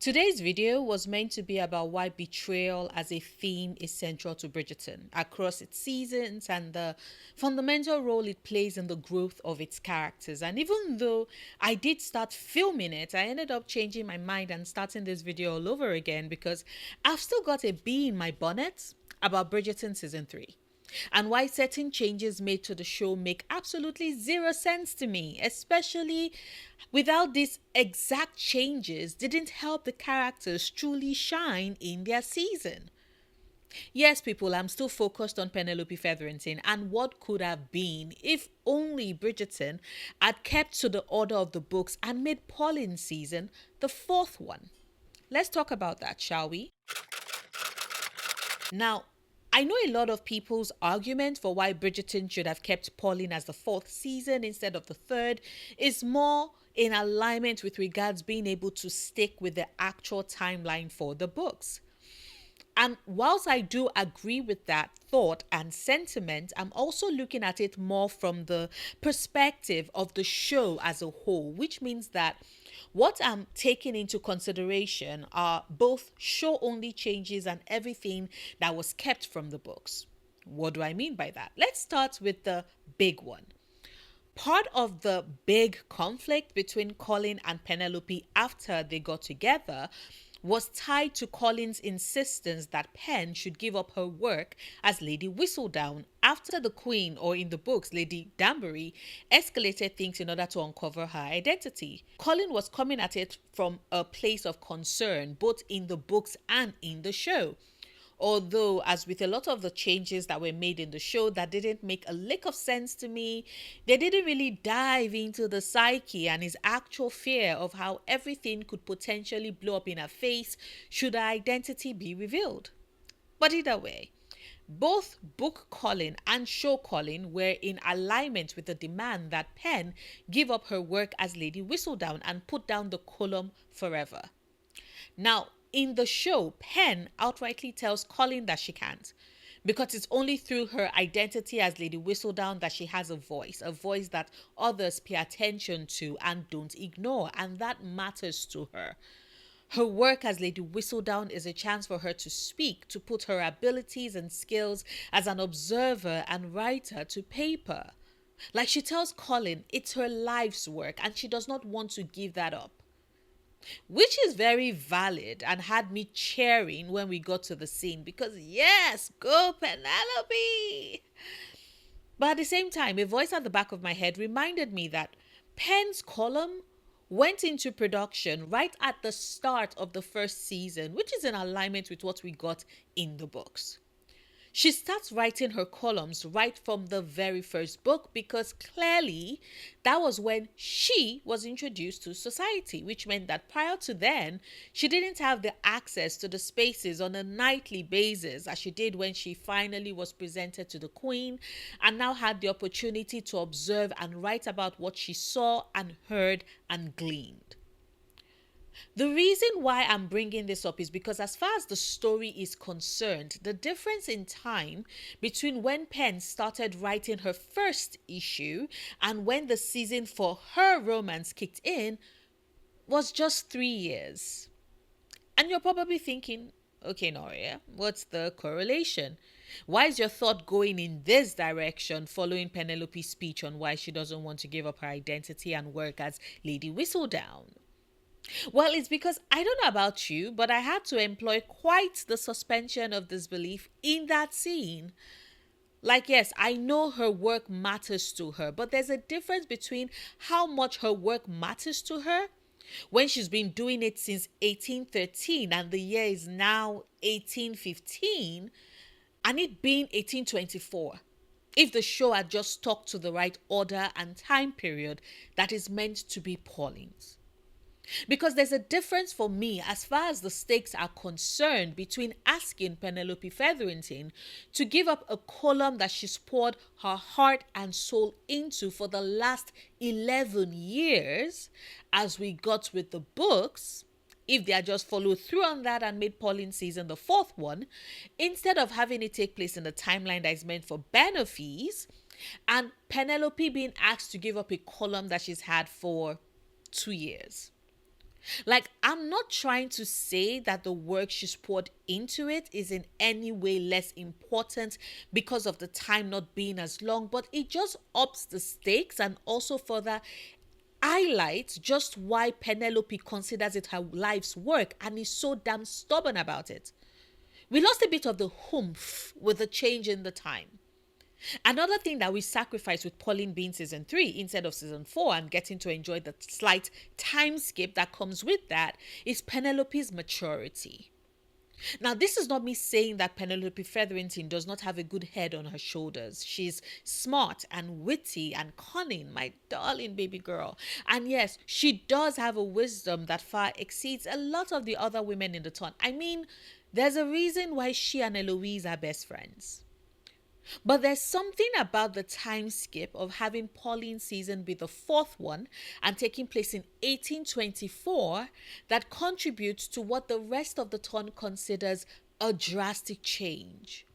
Today's video was meant to be about why betrayal as a theme is central to Bridgerton across its seasons and the fundamental role it plays in the growth of its characters. And even though I did start filming it, I ended up changing my mind and starting this video all over again because I've still got a bee in my bonnet about Bridgerton season 3 and why certain changes made to the show make absolutely zero sense to me, especially without these exact changes didn't help the characters truly shine in their season. Yes, people, I'm still focused on Penelope Featherington and what could have been if only Bridgerton had kept to the order of the books and made Pauline's season the fourth one. Let's talk about that, shall we? Now, I know a lot of people's argument for why Bridgerton should have kept Polin as the fourth season instead of the third is more in alignment with regards being able to stick with the actual timeline for the books. And whilst I do agree with that thought and sentiment, I'm also looking at it more from the perspective of the show as a whole, which means that what I'm taking into consideration are both show only changes and everything that was kept from the books. What do I mean by that? Let's start with the big one. Part of the big conflict between Colin and Penelope after they got together was tied to Colin's insistence that Pen should give up her work as Lady Whistledown after the Queen, or in the books, Lady Danbury, escalated things in order to uncover her identity. Colin was coming at it from a place of concern, both in the books and in the show. Although, as with a lot of the changes that were made in the show that didn't make a lick of sense to me, they didn't really dive into the psyche and his actual fear of how everything could potentially blow up in her face should her identity be revealed. But either way, both book Colin and show Colin were in alignment with the demand that Pen give up her work as Lady Whistledown and put down the column forever. Now, in the show, Pen outrightly tells Colin that she can't, because it's only through her identity as Lady Whistledown that she has a voice that others pay attention to and don't ignore, and that matters to her. Her work as Lady Whistledown is a chance for her to speak, to put her abilities and skills as an observer and writer to paper. Like she tells Colin, it's her life's work and she does not want to give that up, which is very valid and had me cheering when we got to the scene because yes, go Penelope. But at the same time, a voice at the back of my head reminded me that Pen's column went into production right at the start of the first season, which is in alignment with what we got in the books. She starts writing her columns right from the very first book because clearly that was when she was introduced to society, which meant that prior to then, she didn't have the access to the spaces on a nightly basis as she did when she finally was presented to the Queen and now had the opportunity to observe and write about what she saw and heard and gleaned. The reason why I'm bringing this up is because, as far as the story is concerned, the difference in time between when Pen started writing her first issue and when the season for her romance kicked in was just 3 years. And you're probably thinking, okay, Noria, what's the correlation? Why is your thought going in this direction following Penelope's speech on why she doesn't want to give up her identity and work as Lady Whistledown? Well, it's because I don't know about you, but I had to employ quite the suspension of disbelief in that scene. Like, yes, I know her work matters to her, but there's a difference between how much her work matters to her when she's been doing it since 1813 and the year is now 1815 and it being 1824. If the show had just stuck to the right order and time period that is meant to be Pauline's. Because there's a difference for me as far as the stakes are concerned between asking Penelope Featherington to give up a column that she's poured her heart and soul into for the last 11 years, as we got with the books, if they had just followed through on that and made Pauline season the fourth one, instead of having it take place in the timeline that is meant for benefits, and Penelope being asked to give up a column that she's had for 2 years. Like, I'm not trying to say that the work she's poured into it is in any way less important because of the time not being as long, but it just ups the stakes and also further highlights just why Penelope considers it her life's work and is so damn stubborn about it. We lost a bit of the oomph with the change in the time. Another thing that we sacrificed with Polin being season 3 instead of season 4 and getting to enjoy the slight time skip that comes with that is Penelope's maturity. Now, this is not me saying that Penelope Featherington does not have a good head on her shoulders. She's smart and witty and cunning, my darling baby girl. And yes, she does have a wisdom that far exceeds a lot of the other women in the town. I mean, there's a reason why she and Eloise are best friends. But there's something about the time skip of having Pauline's season be the fourth one and taking place in 1824 that contributes to what the rest of the ton considers a drastic change.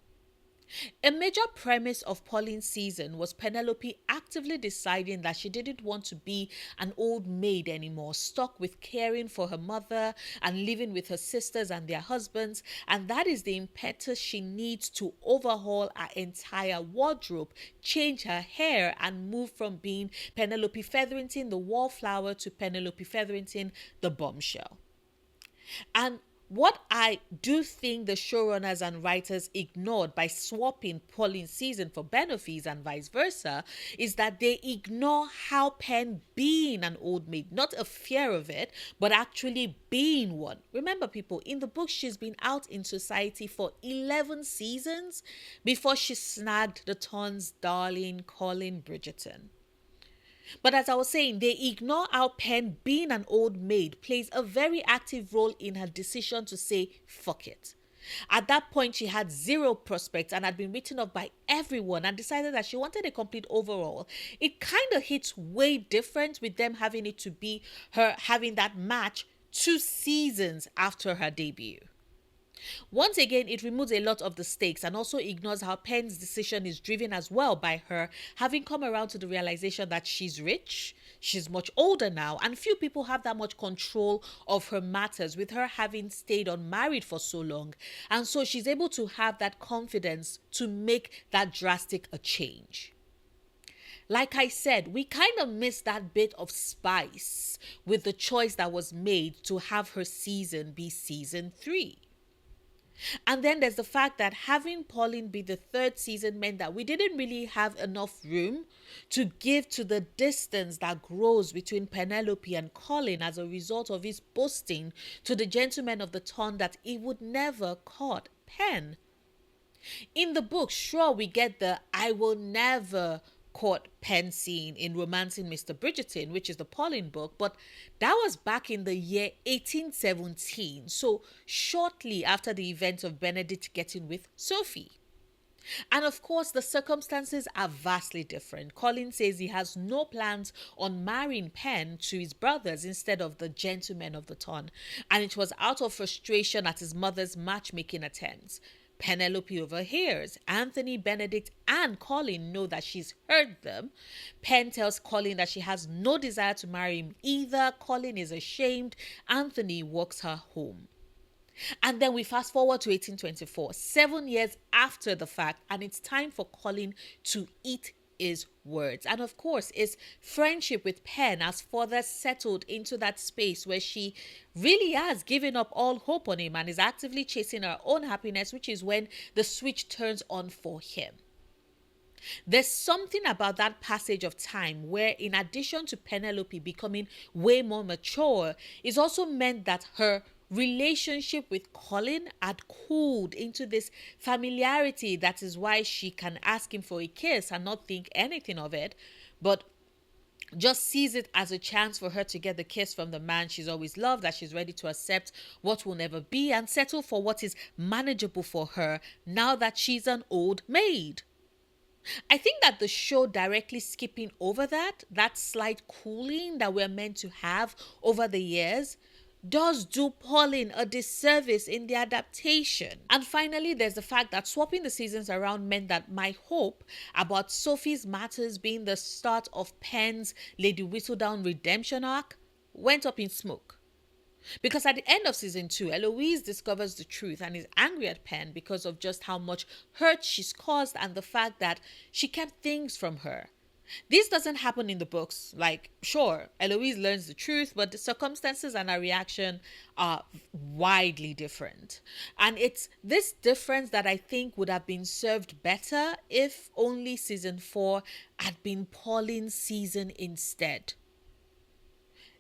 A major premise of Pauline's season was Penelope actively deciding that she didn't want to be an old maid anymore, stuck with caring for her mother and living with her sisters and their husbands, and that is the impetus she needs to overhaul her entire wardrobe, change her hair, and move from being Penelope Featherington, the wallflower, to Penelope Featherington, the bombshell. And what I do think the showrunners and writers ignored by swapping Pauline's season for Benefi's and vice versa is that they ignore how Pen being an old maid, not a fear of it, but actually being one. Remember, people, in the book, she's been out in society for 11 seasons before she snagged the ton's darling Colin Bridgerton. But as I was saying, they ignore how Pen, being an old maid, plays a very active role in her decision to say, fuck it. At that point, she had zero prospects and had been written off by everyone and decided that she wanted a complete overhaul. It kind of hits way different with them having it to be her having that match 2 seasons after her debut. Once again, it removes a lot of the stakes and also ignores how Pen's decision is driven as well by her having come around to the realization that she's rich, she's much older now, and few people have that much control of her matters with her having stayed unmarried for so long. And so she's able to have that confidence to make that drastic a change. Like I said, we kind of missed that bit of spice with the choice that was made to have her season be season 3. And then there's the fact that having Polin be the 3rd season meant that we didn't really have enough room to give to the distance that grows between Penelope and Colin as a result of his boasting to the gentlemen of the town that he would never court Pen. In the book, sure, we get the I will never court Pen scene in Romancing Mr. Bridgerton, which is the Polin book, but that was back in the year 1817, so shortly after the event of Benedict getting with Sophie. And of course, the circumstances are vastly different. Colin says he has no plans on marrying Pen to his brothers instead of the gentlemen of the town, and it was out of frustration at his mother's matchmaking attempts. Penelope overhears. Anthony, Benedict, and Colin know that she's heard them. Pen tells Colin that she has no desire to marry him either. Colin is ashamed. Anthony walks her home. And then we fast forward to 1824, 7 years after the fact, and it's time for Colin to eat his words. And of course, his friendship with Pen has further settled into that space where she really has given up all hope on him and is actively chasing her own happiness, which is when the switch turns on for him. There's something about that passage of time where, in addition to Penelope becoming way more mature, it's also meant that her relationship with Colin had cooled into this familiarity. That is why she can ask him for a kiss and not think anything of it, but just sees it as a chance for her to get the kiss from the man she's always loved, that she's ready to accept what will never be and settle for what is manageable for her now that she's an old maid. I think that the show directly skipping over that slight cooling that we're meant to have over the years, does do Polin a disservice in the adaptation. And finally, there's the fact that swapping the seasons around meant that my hope about Sophie's matters being the start of Pen's Lady Whistledown redemption arc went up in smoke. Because at the end of season 2, Eloise discovers the truth and is angry at Penn because of just how much hurt she's caused and the fact that she kept things from her. This doesn't happen in the books. Like, sure, Eloise learns the truth, but the circumstances and her reaction are widely different. And it's this difference that I think would have been served better if only season 4 had been Pauline's season instead.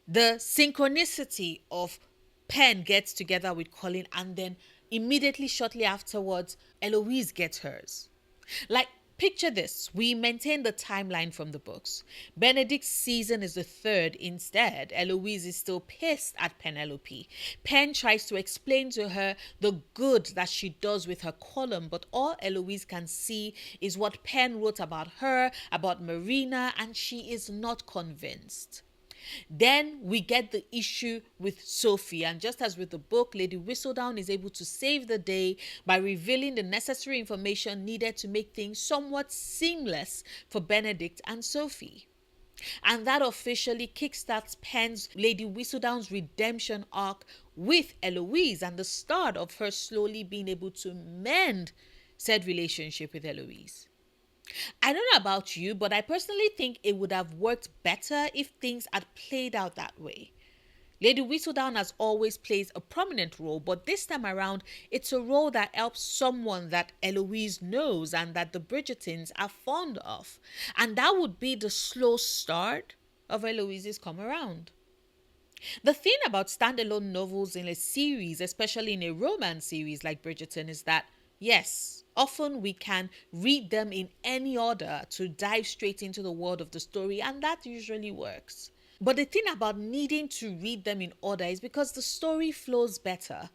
The synchronicity of Penn gets together with Colin and then immediately shortly afterwards, Eloise gets hers. Like, picture this. We maintain the timeline from the books. Benedict's season is the 3rd instead. Eloise is still pissed at Penelope. Penn tries to explain to her the good that she does with her column, but all Eloise can see is what Penn wrote about her, about Marina, and she is not convinced. Then we get the issue with Sophie, and just as with the book, Lady Whistledown is able to save the day by revealing the necessary information needed to make things somewhat seamless for Benedict and Sophie. And that officially kickstarts Penn's Lady Whistledown's redemption arc with Eloise and the start of her slowly being able to mend said relationship with Eloise. I don't know about you, but I personally think it would have worked better if things had played out that way. Lady Whistledown as always plays a prominent role, but this time around, it's a role that helps someone that Eloise knows and that the Bridgertons are fond of. And that would be the slow start of Eloise's come around. The thing about standalone novels in a series, especially in a romance series like Bridgerton, is that yes, often we can read them in any order to dive straight into the world of the story, and that usually works. But the thing about needing to read them in order is because the story flows better.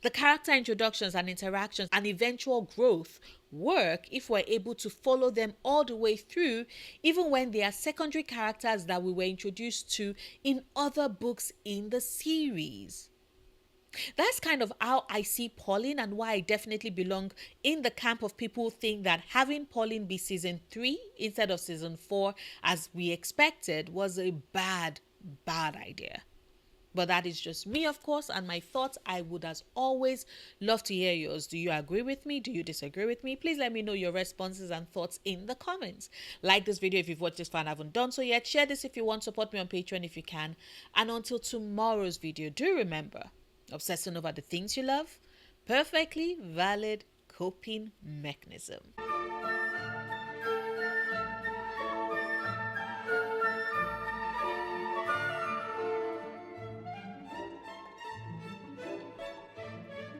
The character introductions and interactions and eventual growth work if we're able to follow them all the way through, even when they are secondary characters that we were introduced to in other books in the series. That's kind of how I see Polin, and why I definitely belong in the camp of people who think that having Polin be season 3 instead of season 4 as we expected was a bad idea. But that is just me, of course, and my thoughts. I would, as always, love to hear yours. Do you agree with me? Do you disagree with me? Please let me know your responses and thoughts in the comments. Like this video if you've watched this far and haven't done so yet. Share this if you want. Support me on Patreon if you can. And until tomorrow's video, do remember, obsessing over the things you love, perfectly valid coping mechanism.